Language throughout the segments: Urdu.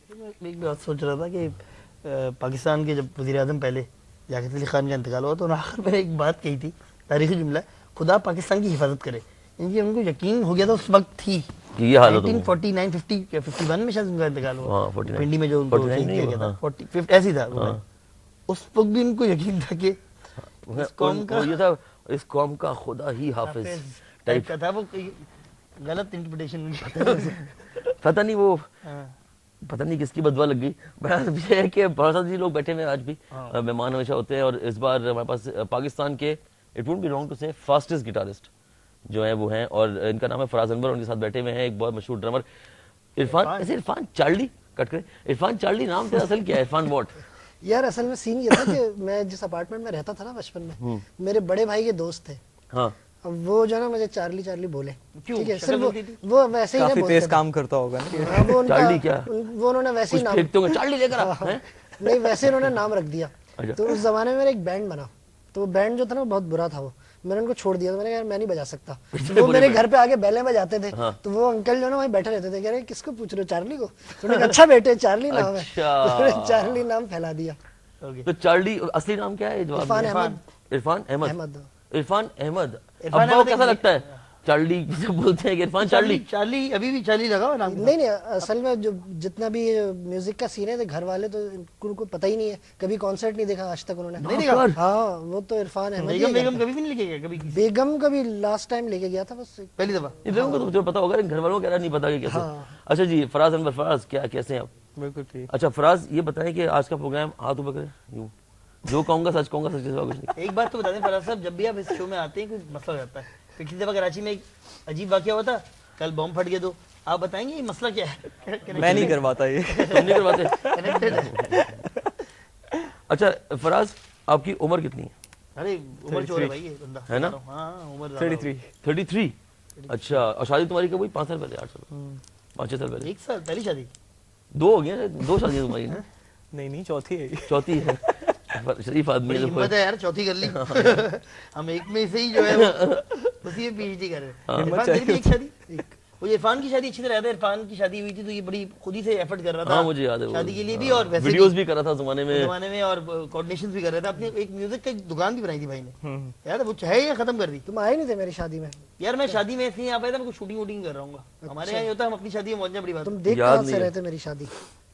میں ایک بات سوچ رہا تھا کہ پاکستان کے جب وزیر اعظم پہلے لیاقت علی خان کا انتقال ہوا تو انہوں نے آخر میں ایک بات کہی تھی, تاریخی جملہ, خدا پاکستان کی حفاظت کرے. ان کو یقین ہو گیا تھا اس وقت تھی یہ حالت 1949 50 یا 51 میں شاید ان کا انتقال ہوا, پنڈی میں جو ان کو شہید کیا گیا تھا 40 ایسی تھا. اس وقت بھی ان کو یقین تھا کہ اس قوم کا یہ تھا, اس قوم کا خدا ہی حافظ ٹائپ کا تھا. وہ غلط انٹرپریٹیشن پتہ نہیں, وہ پتہ نہیں کس کی بدوا لگ گئی. بہرحال یہ ہے کہ بہت سارے لوگ بیٹھے ہوئے آج بھی, مہمان ہمیشہ ہوتے ہیں. اور اس بار ہمارے پاس پاکستان کے it won't be wrong to سے فاسٹسٹ گٹارسٹ جو ہیں وہ ہیں, اور ان کا نام ہے فراز انور. ان کے ساتھ بیٹھے ہوئے ہیں ایک بہت مشہور ڈرمر عرفان. ایسے عرفان چارلی کٹ کرے, عرفان چارلی نام تیرا اصل کیا ہے؟ عرفان واٹ؟ یار اصل میں سین یہ تھا کہ میں جس اپارٹمنٹ میں رہتا تھا نا بچپن میں, میرے بڑے بھائی کے دوست تھے. ہاں, وہ جو ہے نا مجھے چارلی چارلی بولے, ٹھیک ہے, صرف وہ ویسے ہی کافی تیز کام کرتا ہوگا نا. چارلی کیا وہ انہوں نے ویسے ہی نام پھینکتے ہوں گے, چارلی لے کر آ. نہیں ویسے انہوں نے نام رکھ دیا. تو اس زمانے میں میرا ایک بینڈ بنا, تو وہ بینڈ جو تھا نا بہت برا تھا. وہ میں نے ان کو چھوڑ دیا. تو میں نے کہا میں نہیں بجا سکتا. وہ میرے گھر پہ آگے بیلیں بجاتے تھے. تو وہ انکل جو ہے نا وہیں بیٹھے رہتے تھے, کہہ رہے کس کو پوچھ رہے ہو, چارلی کو. تو نے کہا اچھا بیٹے چارلی نام ہے, چارلی نام پھیلا دیا. تو چارلی اصلی نام کیا ہے؟ عرفان احمد. عرفان احمد. عرفان احمد. عرفان ابا کیسا لگتا ہے چارلی جسے بولتے ہیں کہ عرفان چارلی؟ چارلی ابھی بھی چارلی لگا ہوا نام. نہیں نہیں, اصل میں جو جتنا بھی میوزک کا سین ہے, گھر والے تو ان کو پتہ ہی نہیں ہے, کبھی کانسرٹ نہیں دیکھا آج تک انہوں نے. نہیں دیکھا. ہاں وہ تو عرفان احمد. بیگم کبھی بھی نہیں لے کے گیا کبھی؟ بیگم کبھی لاسٹ ٹائم لے کے گیا تھا بس پہلی دفعہ. بیگم کو تو مجھے پتا ہوگا, گھر والوں کو کہنا نہیں پتا کہ کیسے. اچھا جی, فراز انور. فراز کیا کیسے ہیں آپ؟ بالکل ٹھیک. اچھا فراز یہ بتائیں کہ آج کا پروگرام ہاتھ اوپر کریں, یوں جو کہوں گا سچ کہوں گا, سچ کے سوا کچھ نہیں. ایک بات تو بتا دیں فراز صاحب, جب بھی آپ اس شو میں آتے ہیں کوئی مسئلہ ہو جاتا ہے. پچھلی دفعہ کراچی میں ایک عجیب واقعہ ہوا تھا, کل بم پھٹ گیا. تو آپ بتائیں گے یہ مسئلہ کیا ہے؟ میں نہیں کرواتا یہ. تم نہیں کرواتے. اچھا فراز آپ کی عمر کتنی ہے؟ ارے عمر چور ہے بھائی یہ بندہ, ہے نا؟ ہاں عمر 33. اچھا, اور شادی تمہاری کب ہوئی؟ 5 سال پہلے, 8 سال, 5-6 سال پہلے. 1 سال پہلی شادی. 2 ہو گیا, 2 شادیاں تمہاری. نہیں چوتھی ہے. چوتھی ہے. شریف آدمی ہمت ہے یار, چوتھی کر لی. ہم ایک میں سے ہی جو ہے اسی میں پی ایچ ڈی کر رہے ہیں. ایک شادی, وہ عرفان کی شادی اچھی طرح یاد ہے. عرفان کی شادی ہوئی تھی تو یہ بڑی خود ہی سے ایفرٹ کر رہا تھا. ہاں مجھے یاد ہے, شادی کے لیے بھی اور ویسے ویڈیوز بھی کر رہا تھا زمانے میں, اور کوآرڈینیشن بھی کر رہا تھا. اپنی ایک میوزک کی دکان بھی بنائی تھی بھائی نے, یاد ہے؟ وہ چاہے یا ختم کر دی. تم آئے نہیں تھے میری شادی میں یار. میں شادی میں اس لیے آ پایا تھا, میں شوٹنگ ووٹنگ کر رہا ہوں. ہمارے یہاں یہ ہوتا ہے, ہم اپنی شادی میں پہنچنا بڑی بات. تم دیکھ کہاں سے رہے تھے میری شادی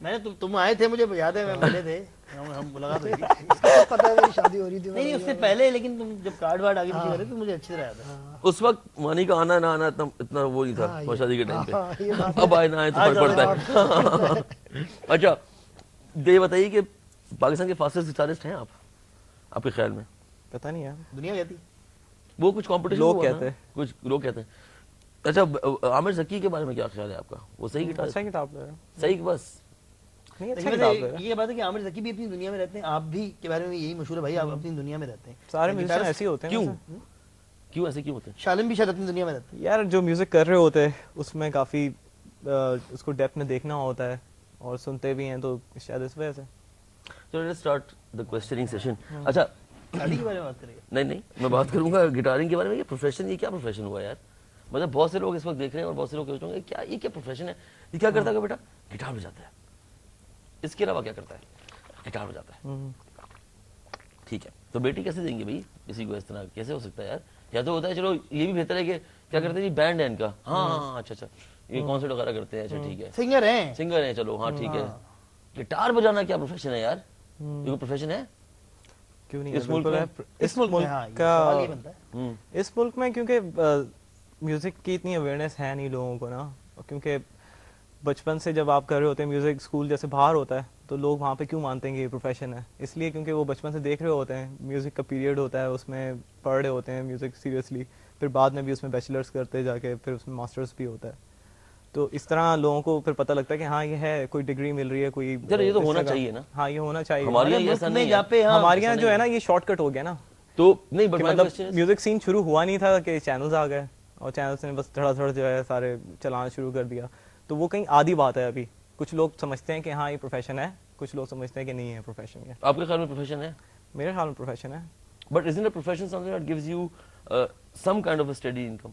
میں نے, تم آئے تھے مجھے یاد ہے, میں ملے تھے, ہم ملاقات ہوئی تھی. پتا ہے میری شادی ہو رہی تھی. نہیں اس سے پہلے, لیکن تم جب کارڈ وارڈ آگے پیچھے کر رہے تھے تو مجھے اچھی طرح یاد ہے. اس وقت مانی کا آنا نہ آنا اتنا وہ نہیں تھا شادی کے ٹائم پہ. اب آئے نہ آئے تو فرق پڑتا ہے. اچھا یہ بتائیے کہ پاکستان کے فاسٹسٹ گٹارسٹ ہیں آپ کے خیال میں؟ پتہ نہیں یار, دنیا کہتی وہ کچھ کمپٹیشن لوگ کہتے ہیں, کچھ لوگ کہتے ہیں. اچھا عامر ذکی کے بارے میں کیا خیال ہے آپ کا؟ وہ صحیح گٹار اچھا کتاب ہے, صحیح بس یہ بات ہے کہ عامر ذکی بھی اپنی دنیا میں رہتے ہیں. آپ بھی کے بارے میں یہی مشہور ہے بھائی, آپ اپنی دنیا میں رہتے ہیں. سارے میوزیشین ایسے ہی ہوتے ہیں. کیوں ایسے کیوں ہوتے ہیں؟ شالم بھی شاید اپنی دنیا میں رہتے ہیں. یار جو میوزک کر رہے ہوتے ہیں اس میں کافی اس کو ڈیپتھ میں دیکھنا ہوتا ہے, اور سنتے بھی ہیں, تو شاید اس وجہ سے. چلو لیٹس اسٹارٹ دی کوسچننگ سیشن. اچھا شادی کے بارے میں بات کریں گے؟ نہیں میں بات کروں گا گٹارنگ کے بارے میں. یہ پروفیشن, یہ کیا پروفیشن ہوا یار؟ مطلب بہت سے لوگ اس وقت دیکھ رہے ہیں اور بہت سے لوگ سوچ رہے ہیں کیا یہ کیا پروفیشن ہے, یہ کیا کرتا ہے بیٹا؟ گٹار بجاتا ہے. اس کے علاوہ کیا کرتا ہے؟ گٹار بجاتا ہے. ٹھیک ہے, تو بیٹی کیسے دیں گے بھائی کسی کو اس طرح؟ کیسے ہو سکتا ہے یار؟ یا تو ہوتا ہے چلو یہ بھی بہتر ہے کہ کیا کرتے ہیں جی بینڈ ہے ان کا, ہاں اچھا یہ کانسرٹ وغیرہ کرتے ہیں, اچھا ٹھیک ہے, سنگر ہیں, چلو ہاں ٹھیک ہے. گٹار بجانا کیا پروفیشن ہے یار؟ یہ کوئی پروفیشن ہے؟ کیوں نہیں اس ملک میں, اس ملک کا, اس ملک میں کیونکہ میوزک کی اتنی اویئرنیس ہے نہیں لوگوں کو نا. کیونکہ بچپن سے جب آپ کر رہے ہوتے ہیں میوزک, اسکول جیسے باہر ہوتا ہے, تو لوگ وہاں پہ کیوں مانتے ہیں کہ یہ پروفیشن ہے؟ اس لیے کیونکہ وہ بچپن سے دیکھ رہے ہوتے ہیں, میوزک کا پیریڈ ہوتا ہے, اس میں پڑھ رہے ہوتے ہیں میوزک سیریسلی, پھر بعد میں بھی اس میں بیچلرس کرتے جا کے, پھر اس میں ماسٹرس بھی ہوتا ہے. تو اس طرح لوگوں کو پھر پتہ لگتا ہے کہ ہاں یہ ہے, کوئی ڈگری مل رہی ہے, کوئی یہ تو ہونا چاہیے نا. ہاں یہ ہونا چاہیے. ہمارے یہاں جو ہے نا یہ شارٹ کٹ ہو گیا نا. تو نہیں مطلب میوزک سین شروع ہوا نہیں تھا کہ چینلز آ گئے, اور چینلز نے بس تھوڑا جو ہے سارے چلانا شروع کر دیا. تو وہ کہیں آدھی بات ہے. ابھی کچھ لوگ سمجھتے ہیں کہ ہاں یہ پروفیشن ہے, کچھ لوگ سمجھتے ہیں کہ نہیں ہے پروفیشن. یہ آپ کے خیال میں پروفیشن ہے؟ میرے خیال میں پروفیشن ہے. But isn't a profession something that gives you some kind of a steady income?